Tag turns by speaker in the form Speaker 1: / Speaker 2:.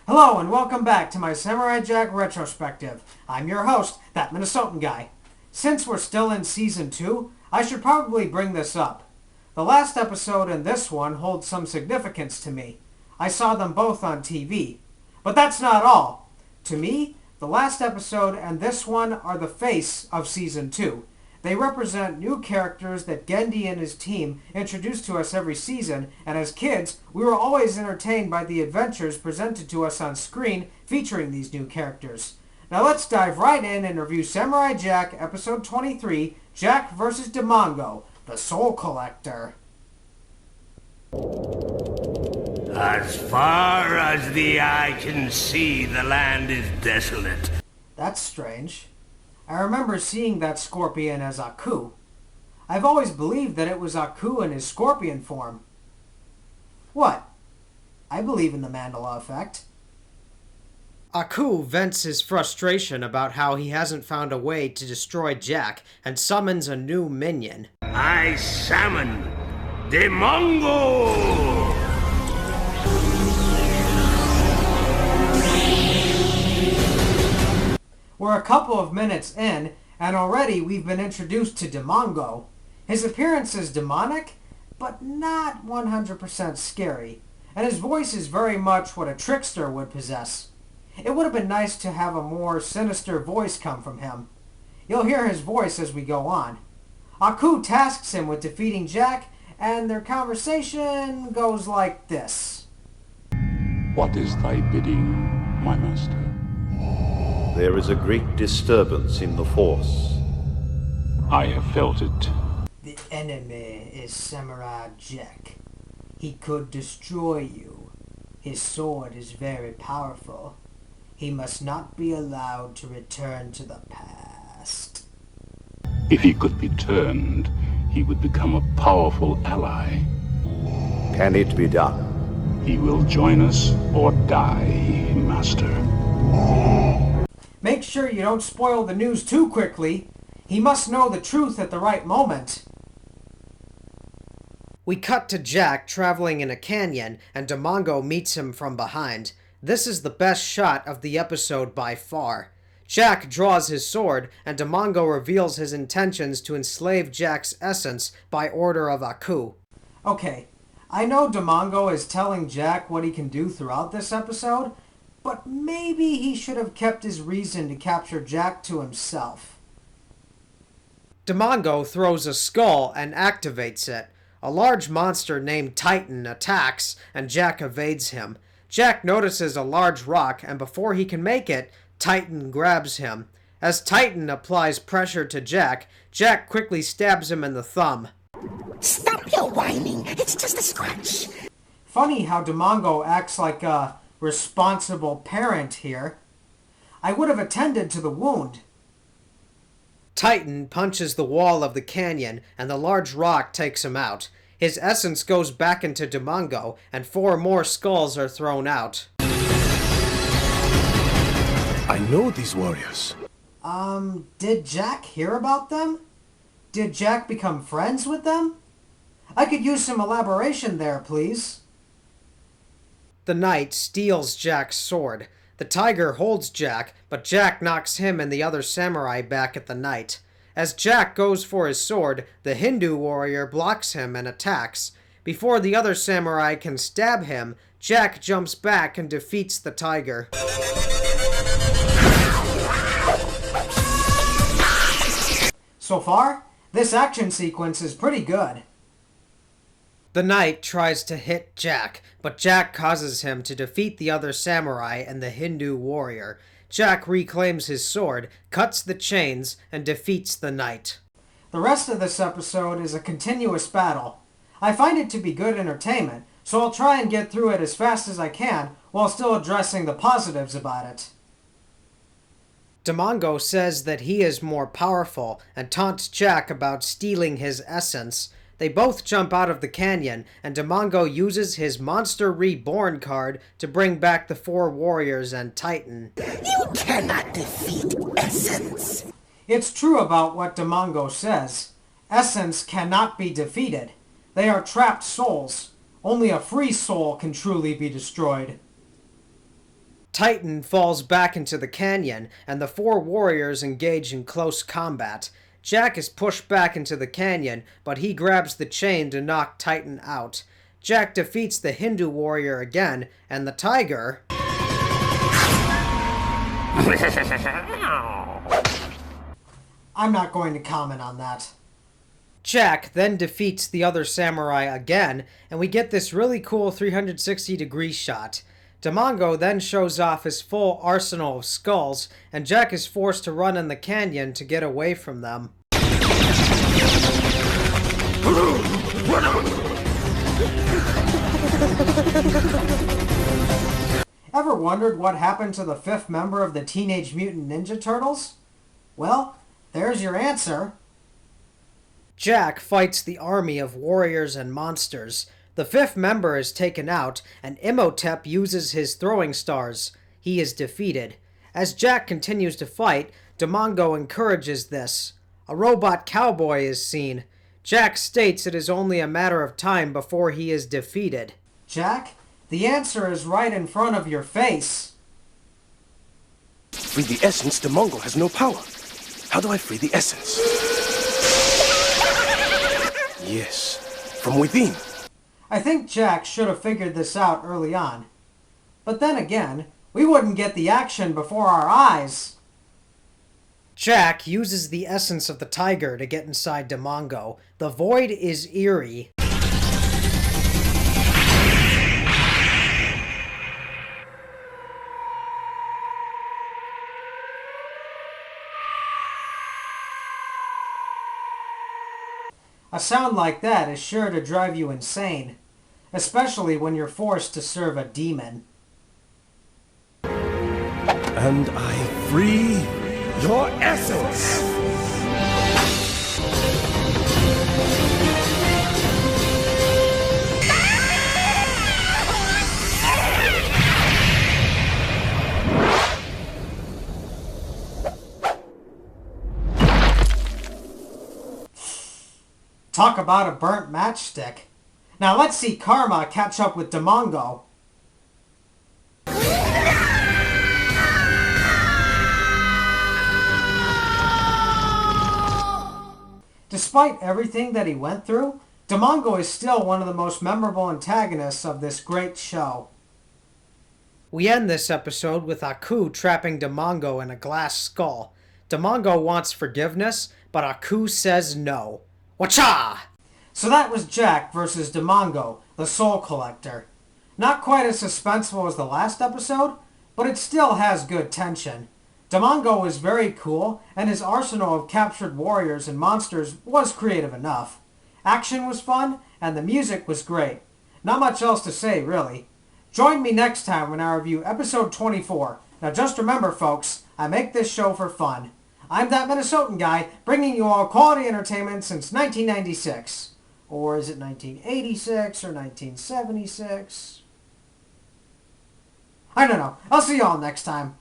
Speaker 1: Hello and welcome back to my Samurai Jack Retrospective. I'm your host, That Minnesotan Guy. Since we're still in Season 2, I should probably bring this up. The last episode and this one hold some significance to me. I saw them both on TV. But that's not all. To me, the last episode and this one are the face of Season 2. They represent new characters that Genndy and his team introduced to us every season, and as kids, we were always entertained by the adventures presented to us on screen featuring these new characters. Now let's dive right in and review Samurai Jack Episode 23, Jack vs. Demongo, the Soul Collector.
Speaker 2: As far as the eye can see, the land is desolate.
Speaker 1: That's strange. I remember seeing that scorpion as Aku. I've always believed that it was Aku in his scorpion form. What? I believe in the Mandela effect. Aku vents his frustration about how he hasn't found a way to destroy Jack and summons a new minion.
Speaker 2: I summon Demongo!
Speaker 1: We're a couple of minutes in, and already we've been introduced to Demongo. His appearance is demonic, but not 100% scary, and his voice is very much what a trickster would possess. It would have been nice to have a more sinister voice come from him. You'll hear his voice as we go on. Aku tasks him with defeating Jack, and their conversation goes like this.
Speaker 3: What is thy bidding, my master?
Speaker 4: There is a great disturbance in the force.
Speaker 3: I have felt it.
Speaker 1: The enemy is Samurai Jack. He could destroy you. His sword is very powerful. He must not be allowed to return to the past.
Speaker 3: If he could be turned, he would become a powerful ally.
Speaker 4: Can it be done?
Speaker 3: He will join us or die, master.
Speaker 1: Make sure you don't spoil the news too quickly. He must know the truth at the right moment. We cut to Jack traveling in a canyon, and Demongo meets him from behind. This is the best shot of the episode by far. Jack draws his sword, and Demongo reveals his intentions to enslave Jack's essence by order of Aku. Okay, I know Demongo is telling Jack what he can do throughout this episode, but maybe he should have kept his reason to capture Jack to himself. Demongo throws a skull and activates it. A large monster named Titan attacks, and Jack evades him. Jack notices a large rock, and before he can make it, Titan grabs him. As Titan applies pressure to Jack, Jack quickly stabs him in the thumb.
Speaker 5: Stop your whining! It's just a scratch!
Speaker 1: Funny how Demongo acts like a responsible parent here. I would have attended to the wound. Titan punches the wall of the canyon, and the large rock takes him out. His essence goes back into Demongo, and 4 more skulls are thrown out.
Speaker 6: I know these warriors.
Speaker 1: Did Jack hear about them? Did Jack become friends with them? I could use some elaboration there, please. The knight steals Jack's sword. The tiger holds Jack, but Jack knocks him and the other samurai back at the knight. As Jack goes for his sword, the Hindu warrior blocks him and attacks. Before the other samurai can stab him, Jack jumps back and defeats the tiger. So far, this action sequence is pretty good. The knight tries to hit Jack, but Jack causes him to defeat the other samurai and the Hindu warrior. Jack reclaims his sword, cuts the chains, and defeats the knight. The rest of this episode is a continuous battle. I find it to be good entertainment, so I'll try and get through it as fast as I can while still addressing the positives about it. Demongo says that he is more powerful and taunts Jack about stealing his essence. They both jump out of the canyon, and Demongo uses his Monster Reborn card to bring back the 4 warriors and Titan.
Speaker 5: You cannot defeat Essence.
Speaker 1: It's true about what Demongo says. Essence cannot be defeated. They are trapped souls. Only a free soul can truly be destroyed. Titan falls back into the canyon, and the four warriors engage in close combat. Jack is pushed back into the canyon, but he grabs the chain to knock Titan out. Jack defeats the Hindu warrior again, and the tiger... I'm not going to comment on that. Jack then defeats the other samurai again, and we get this really cool 360-degree shot. Demongo then shows off his full arsenal of skulls, and Jack is forced to run in the canyon to get away from them. Ever wondered what happened to the fifth member of the Teenage Mutant Ninja Turtles? Well, there's your answer. Jack fights the army of warriors and monsters. The fifth member is taken out, and Imhotep uses his throwing stars. He is defeated. As Jack continues to fight, Demongo encourages this. A robot cowboy is seen. Jack states it is only a matter of time before he is defeated. Jack, the answer is right in front of your face.
Speaker 6: Free the essence, Demongo has no power. How do I free the essence? Yes, from within.
Speaker 1: I think Jack should have figured this out early on. But then again, we wouldn't get the action before our eyes. Jack uses the essence of the tiger to get inside Demongo. The void is eerie. A sound like that is sure to drive you insane, especially when you're forced to serve a demon.
Speaker 6: And I free your essence!
Speaker 1: Talk about a burnt matchstick. Now let's see Karma catch up with Demongo. Despite everything that he went through, Demongo is still one of the most memorable antagonists of this great show. We end this episode with Aku trapping Demongo in a glass skull. Demongo wants forgiveness, but Aku says no. Wacha! So that was Jack versus Demongo, the Soul Collector. Not quite as suspenseful as the last episode, but it still has good tension. Demongo is very cool, and his arsenal of captured warriors and monsters was creative enough. Action was fun, and the music was great. Not much else to say, really. Join me next time when I review episode 24. Now just remember, folks, I make this show for fun. I'm That Minnesotan Guy, bringing you all quality entertainment since 1996. Or is it 1986 or 1976? I don't know. I'll see you all next time.